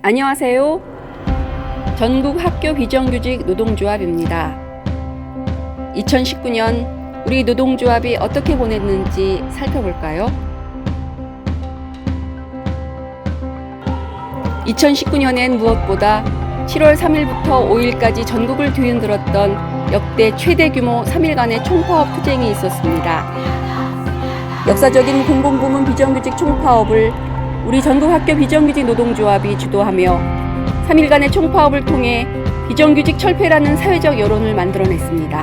안녕하세요. 전국 학교 비정규직 노동조합입니다. 2019년 우리 노동조합이 어떻게 보냈는지 살펴볼까요? 2019년엔 무엇보다 7월 3일부터 5일까지 전국을 뒤흔들었던 역대 최대 규모 3일간의 총파업 투쟁이 있었습니다. 역사적인 공공부문 비정규직 총파업을 우리 전국 학교 비정규직 노동조합이 주도하며 3일간의 총파업을 통해 비정규직 철폐라는 사회적 여론을 만들어냈습니다.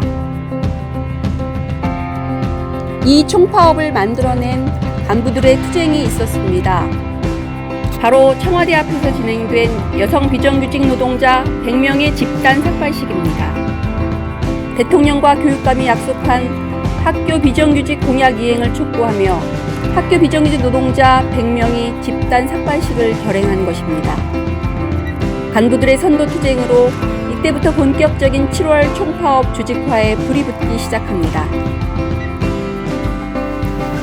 이 총파업을 만들어낸 간부들의 투쟁이 있었습니다. 바로 청와대 앞에서 진행된 여성 비정규직 노동자 100명의 집단 삭발식입니다. 대통령과 교육감이 약속한 학교 비정규직 공약 이행을 촉구하며 학교 비정규직 노동자 100명이 집단 삭발식을 결행한 것입니다. 간부들의 선도 투쟁으로 이때부터 본격적인 7월 총파업 조직화에 불이 붙기 시작합니다.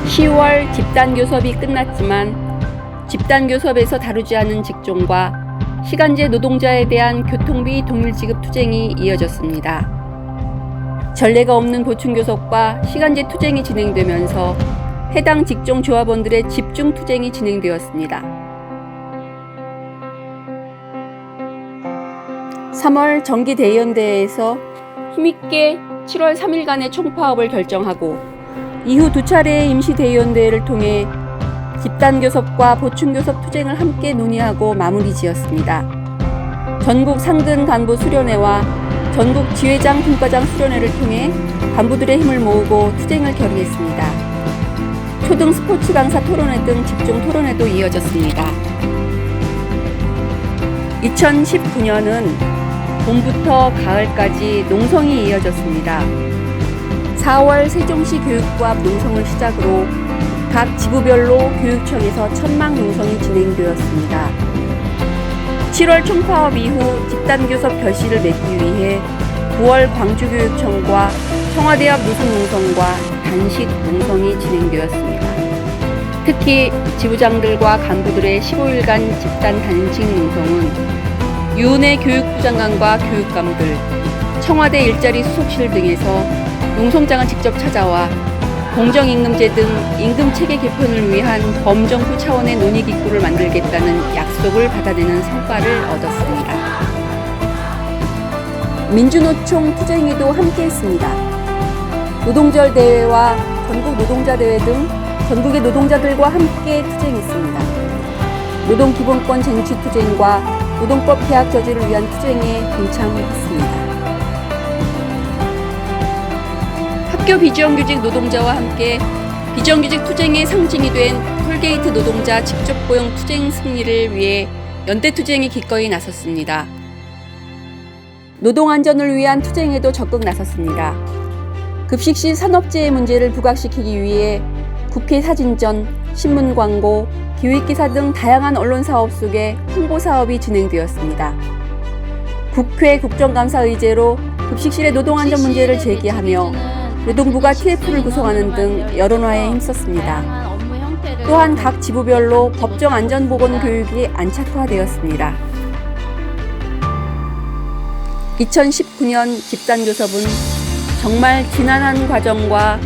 10월 집단교섭이 끝났지만 집단교섭에서 다루지 않은 직종과 시간제 노동자에 대한 교통비 동일지급 투쟁이 이어졌습니다. 전례가 없는 보충교섭과 시간제 투쟁이 진행되면서 해당 직종 조합원들의 집중 투쟁이 진행되었습니다. 3월 정기대의원대회에서 힘있게 7월 3일간의 총파업을 결정하고 이후 두 차례의 임시대의원대회를 통해 집단교섭과 보충교섭 투쟁을 함께 논의하고 마무리 지었습니다. 전국 상근 간부 수련회와 전국 지회장 분과장 수련회를 통해 간부들의 힘을 모으고 투쟁을 결의했습니다. 초등 스포츠 강사 토론회 등 집중 토론회도 이어졌습니다. 2019년은 봄부터 가을까지 농성이 이어졌습니다. 4월 세종시 교육부 앞 농성을 시작으로 각 지부별로 교육청에서 천막 농성이 진행되었습니다. 7월 총파업 이후 집단교섭 결실을 맺기 위해 9월 광주교육청과 청와대 앞 노숙 농성과 단식 농성이 진행되었습니다. 특히 지부장들과 간부들의 15일간 집단 단식 농성은 유은혜 교육부 장관과 교육감들, 청와대 일자리 수속실 등에서 농성장을 직접 찾아와 공정임금제 등 임금체계 개편을 위한 범정부 차원의 논의 기구를 만들겠다는 약속을 받아내는 성과를 얻었습니다. 민주노총 투쟁에도 함께했습니다. 노동절 대회와 전국 노동자 대회 등 전국의 노동자들과 함께 투쟁했습니다. 노동기본권 쟁취 투쟁과 노동법 개혁 저지를 위한 투쟁에 동참했습니다. 학교 비정규직 노동자와 함께 비정규직 투쟁의 상징이 된 톨게이트 노동자 직접 고용 투쟁 승리를 위해 연대투쟁이 기꺼이 나섰습니다. 노동안전을 위한 투쟁에도 적극 나섰습니다. 급식시 산업재해 문제를 부각시키기 위해 국회 사진전, 신문 광고, 기획기사 등 다양한 언론 사업 속에 홍보 사업이 진행되었습니다. 국회 국정감사 의제로 급식실의 노동안전 문제를 제기하며 노동부가 TF를 구성하는 등 여론화에 힘썼습니다. 또한 각 지부별로 법정 안전보건 교육이 안착화되었습니다. 2019년 집단교섭은 정말 지난한 과정과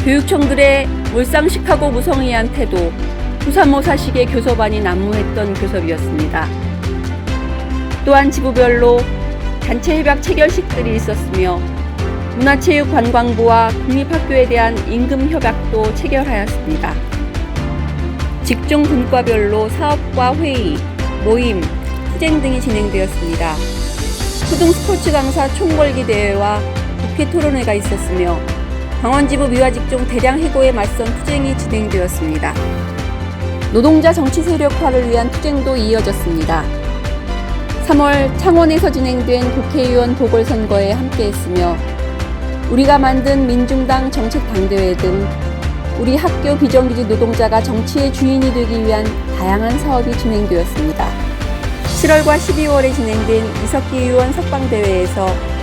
교육청들의 몰상식하고 무성의한 태도, 부사모사식의 교섭안이 난무했던 교섭이었습니다. 또한 지부별로 단체 협약 체결식들이 있었으며 문화체육관광부와 국립학교에 대한 임금 협약도 체결하였습니다. 직종 분과별로 사업과 회의, 모임, 투쟁 등이 진행되었습니다. 초등 스포츠 강사 총궐기 대회와 국회 토론회가 있었으며 강원지부 미화직종 대량 해고에 맞선 투쟁이 진행되었습니다. 노동자 정치 세력화를 위한 투쟁도 이어졌습니다. 3월 창원에서 진행된 국회의원 보궐선거에 함께했으며 우리가 만든 민중당 정책당대회 등 우리 학교 비정규직 노동자가 정치의 주인이 되기 위한 다양한 사업이 진행되었습니다. 7월과 12월에 진행된 이석기 의원 석방대회에서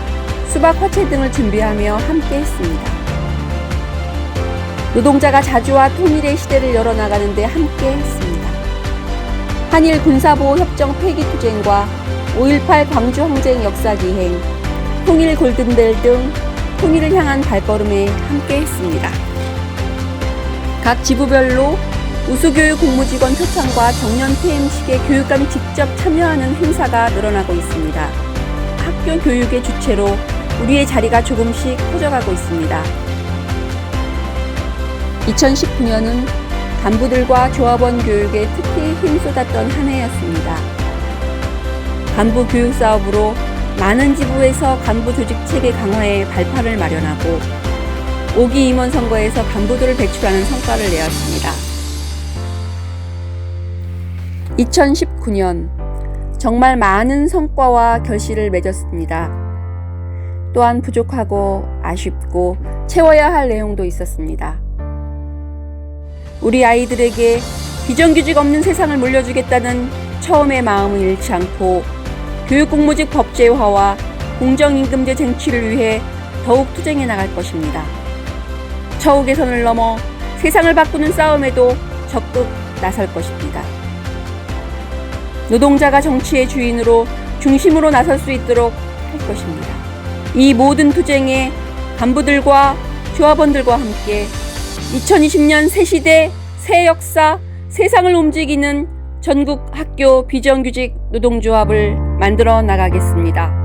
수박 화채 등을 준비하며 함께했습니다. 노동자가 자주와 통일의 시대를 열어나가는 데 함께했습니다. 한일 군사보호 협정 폐기 투쟁과 5.18 광주 항쟁 역사 기행, 통일 골든벨 등 통일을 향한 발걸음에 함께했습니다. 각 지부별로 우수교육 공무직원 초청과 정년 퇴임식에 교육감이 직접 참여하는 행사가 늘어나고 있습니다. 학교 교육의 주체로 우리의 자리가 조금씩 커져가고 있습니다. 2019년은 간부들과 조합원 교육에 특히 힘쏟았던 한 해였습니다. 간부 교육 사업으로 많은 지부에서 간부 조직 체계 강화에 발판을 마련하고 5기 임원 선거에서 간부들을 배출하는 성과를 내었습니다. 2019년 정말 많은 성과와 결실을 맺었습니다. 또한 부족하고 아쉽고 채워야 할 내용도 있었습니다. 우리 아이들에게 비정규직 없는 세상을 물려주겠다는 처음의 마음을 잃지 않고 교육공무직 법제화와 공정임금제 쟁취를 위해 더욱 투쟁해 나갈 것입니다. 처우 개선을 넘어 세상을 바꾸는 싸움에도 적극 나설 것입니다. 노동자가 정치의 주인으로 중심으로 나설 수 있도록 할 것입니다. 이 모든 투쟁에 간부들과 조합원들과 함께 2020년 새 시대, 새 역사, 세상을 움직이는 전국 학교 비정규직 노동조합을 만들어 나가겠습니다.